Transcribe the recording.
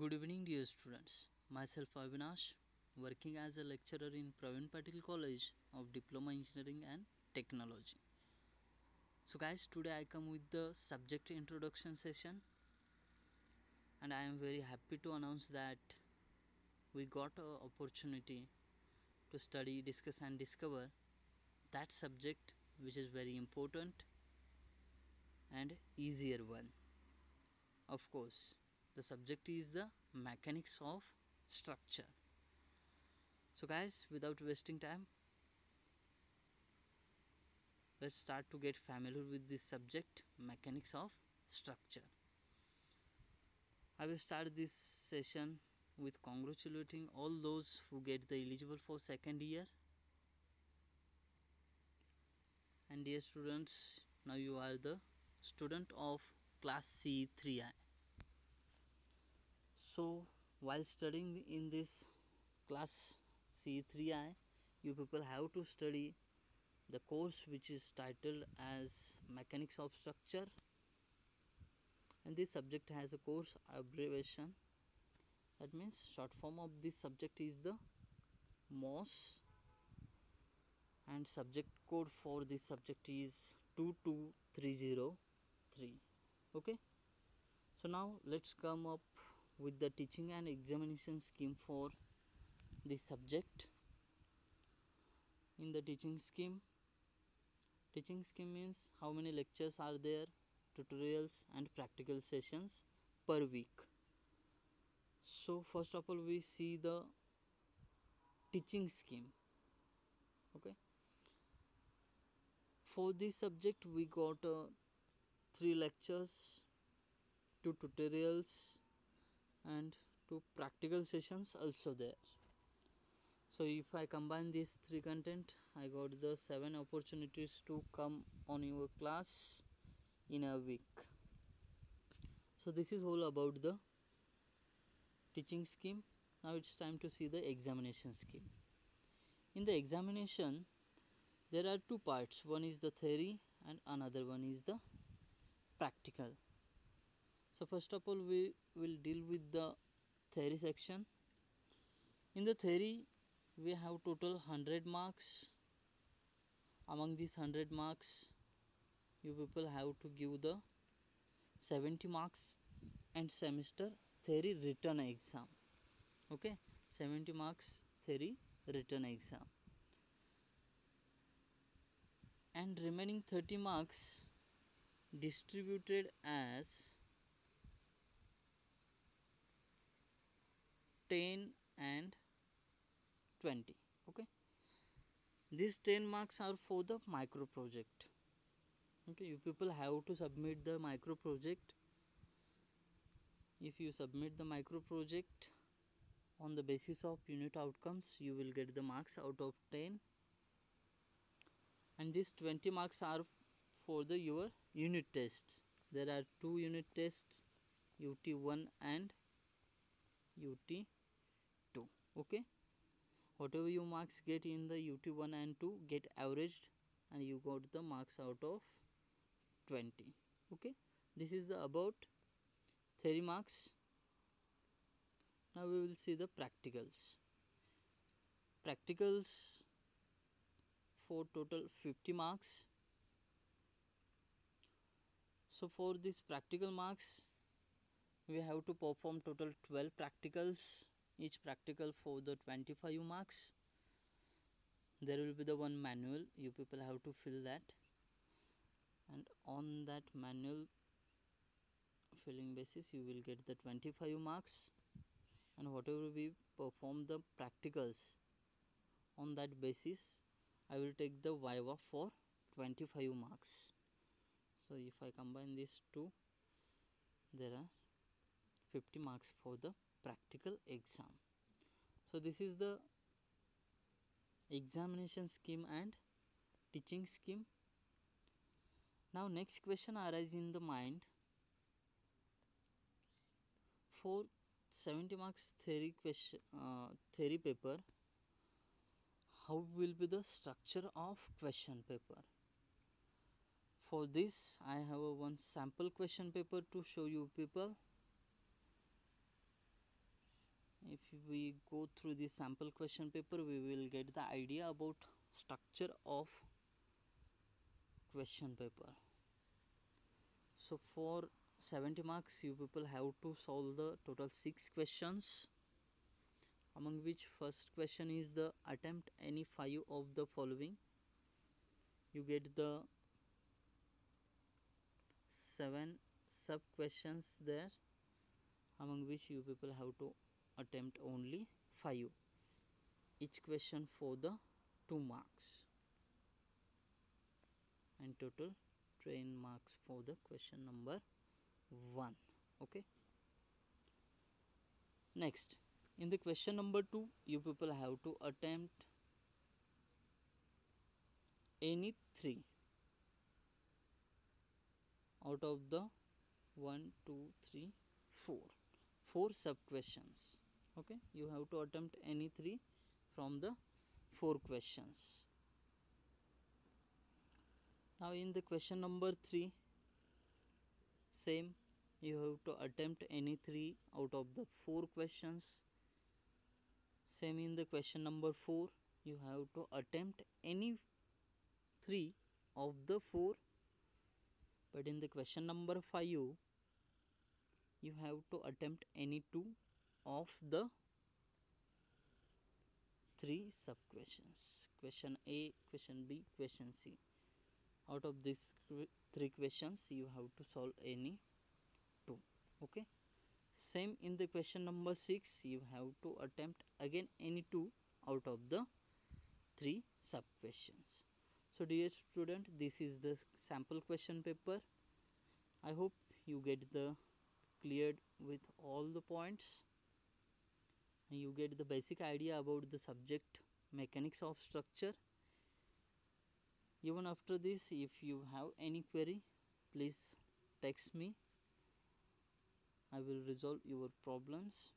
Good evening, dear students. Myself Avinash, working as a lecturer in Praveen Patil College of Diploma Engineering and Technology. So, guys, today I come with the subject introduction session, and I am very happy to announce that we got an opportunity to study, discuss, and discover that subject which is very important and easier one. Of course, the subject is the mechanics of structure. So, guys, without wasting time, let's start to get familiar with this subject, mechanics of structure. I will start this session with congratulating all those who get the eligible for second year. And dear students, now you are the student of class C3I. So while studying in this class C3I, you people have to study the course which is titled as mechanics of structure, and this subject has a course abbreviation. That means short form of this subject is the MOS, and subject code for this subject is 22303. Okay, so now let's come up with the teaching and examination scheme for this subject. In the teaching scheme means how many lectures are there, tutorials and practical sessions per week. So first of all, we see the teaching scheme. Okay, for this subject we got 3 lectures, 2 tutorials and 2 practical sessions also there. So if I combine these 3 content, I got the 7 opportunities to come on your class in a week. So this is all about the teaching scheme. Now it's time to see the examination scheme. In the examination, there are 2 parts. One is the theory and another one is the practical. So first of all, we will deal with the theory section. In the theory, we have total 100 marks. Among these 100 marks, you people have to give the 70 marks and semester theory written exam. Okay, 70 marks theory written exam, and remaining 30 marks distributed as 10 and 20. Okay, these 10 marks are for the micro project. Okay, you people have to submit the micro project. If you submit the micro project on the basis of unit outcomes, you will get the marks out of 10, and these 20 marks are for the your unit tests. There are 2 unit tests, UT1 and UT2. Okay, whatever your marks get in the UT1 and 2 get averaged, and you got the marks out of 20. Okay, this is the about theory marks. Now we will see the practicals. Practicals for total 50 marks. So for this practical marks, we have to perform total 12 practicals, each practical for the 25 marks. There will be the one manual, you people have to fill that, and on that manual filling basis you will get the 25 marks, and whatever we perform the practicals on that basis, I will take the viva for 25 marks. So if I combine these two, there are 50 marks for the practical exam. So this is the examination scheme and teaching scheme. Now next question arises in the mind. For 70 marks theory question, theory paper, how will be the structure of question paper? For this, I have one sample question paper to show you people. If we go through the sample question paper, we will get the idea about structure of question paper. So for 70 marks, you people have to solve the total 6 questions, among which first question is the attempt any 5 of the following. You get the 7 sub questions there, among which you people have to attempt only 5, each question for the 2 marks, and total 10 marks for the question number 1. Okay, next, in the question number 2, you people have to attempt any 3 out of the 1 2 3 4 sub questions. Okay, you have to attempt any 3 from the 4 questions. Now in the question number 3, same, you have to attempt any 3 out of the 4 questions. Same in the question number 4, you have to attempt any 3 of the 4. But in the question number 5, you have to attempt any 2 of the 3 sub questions. Question A, question B, question C. Out of these 3 questions, you have to solve any 2. Okay. Same in the question number 6, you have to attempt again any 2 out of the 3 sub questions. So dear student, this is the sample question paper. I hope you get the cleared with all the points, and you get the basic idea about the subject mechanics of structure. Even after this, if you have any query, please text me. I will resolve your problems.